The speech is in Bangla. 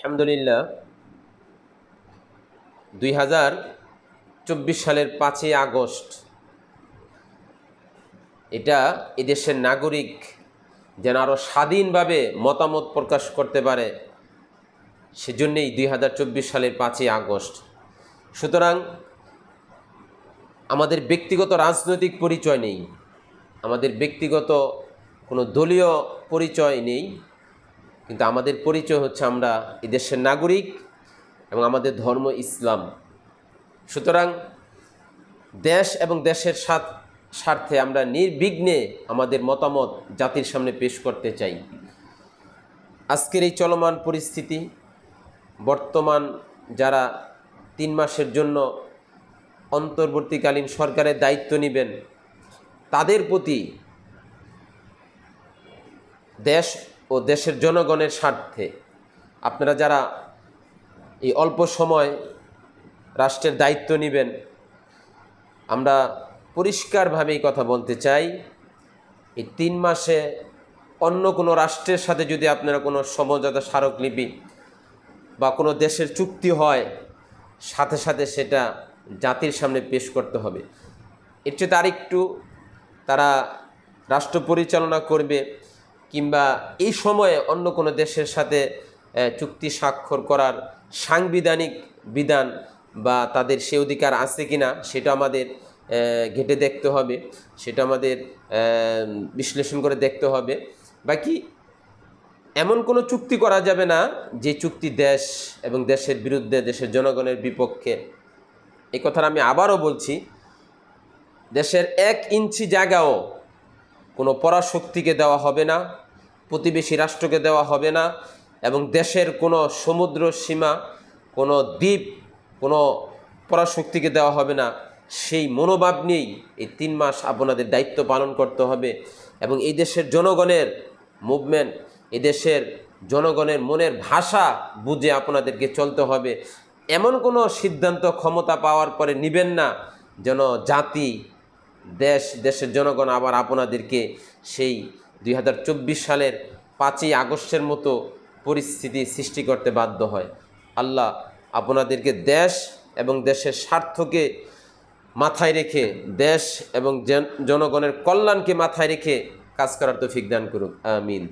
আলহামদুলিল্লাহ 2024 সালের 5ই আগস্ট এটা এদেশের নাগরিক যেন আরও স্বাধীনভাবে মতামত প্রকাশ করতে পারে, সেজন্যই 2024 সালের 5ই আগস্ট। সুতরাং আমাদের ব্যক্তিগত রাজনৈতিক পরিচয় নেই, আমাদের ব্যক্তিগত কোনো দলীয় পরিচয় নেই, কিন্তু আমাদের পরিচয় হচ্ছে আমরা এদেশের নাগরিক এবং আমাদের ধর্ম ইসলাম। সুতরাং দেশ এবং দেশের স্বার্থে আমরা নির্বিঘ্নে আমাদের মতামত জাতির সামনে পেশ করতে চাই। আজকের এই চলমান পরিস্থিতি, বর্তমান যারা 3 মাসের জন্য অন্তর্বর্তীকালীন সরকারের দায়িত্ব নেবেন, তাদের প্রতি দেশ ও দেশের জনগণের স্বার্থে আপনারা যারা এই অল্প সময় রাষ্ট্রের দায়িত্ব নেবেন, আমরা পরিষ্কারভাবে এই কথা বলতে চাই, এই 3 মাসে অন্য কোনো রাষ্ট্রের সাথে যদি আপনারা কোনো সমঝোতা স্মারকলিপি বা কোনো দেশের চুক্তি হয়, সাথে সাথে সেটা জাতির সামনে পেশ করতে হবে। এর চেয়ে আরেকটু তারা রাষ্ট্র পরিচালনা করবে কিংবা এই সময়ে অন্য কোনো দেশের সাথে চুক্তি স্বাক্ষর করার সাংবিধানিক বিধান বা তাদের সে অধিকার আছে কিনা সেটা আমাদের ঘেঁটে দেখতে হবে, সেটা আমাদের বিশ্লেষণ করে দেখতে হবে। বাকি এমন কোনো চুক্তি করা যাবে না যে চুক্তি দেশ এবং দেশের বিরুদ্ধে, দেশের জনগণের বিপক্ষে। এই কথাটা আমি আবারও বলছি, দেশের 1 ইঞ্চি জায়গাও কোনো পরাশক্তিকে দেওয়া হবে না, প্রতিবেশী রাষ্ট্রকে দেওয়া হবে না, এবং দেশের কোনো সমুদ্র সীমা, কোনো দ্বীপ কোনো পরাশক্তিকে দেওয়া হবে না। সেই মনোভাব নিয়েই এই 3 মাস আপনাদের দায়িত্ব পালন করতে হবে এবং এই দেশের জনগণের মুভমেন্ট, এই দেশের জনগণের মনের ভাষা বুঝে আপনাদেরকে চলতে হবে। এমন কোনো সিদ্ধান্ত ক্ষমতা পাওয়ার পরে নেবেন না যেন জাতি, দেশ, দেশের জনগণ আবার আপনাদেরকে সেই 2024 সালের 5ই আগস্টের মতো পরিস্থিতি সৃষ্টি করতে বাধ্য হয়। আল্লাহ আপনাদেরকে দেশ এবং দেশের স্বার্থকে মাথায় রেখে, দেশ এবং জনগণের কল্যাণকে মাথায় রেখে কাজ করার তৌফিক দান করুন। আমিন।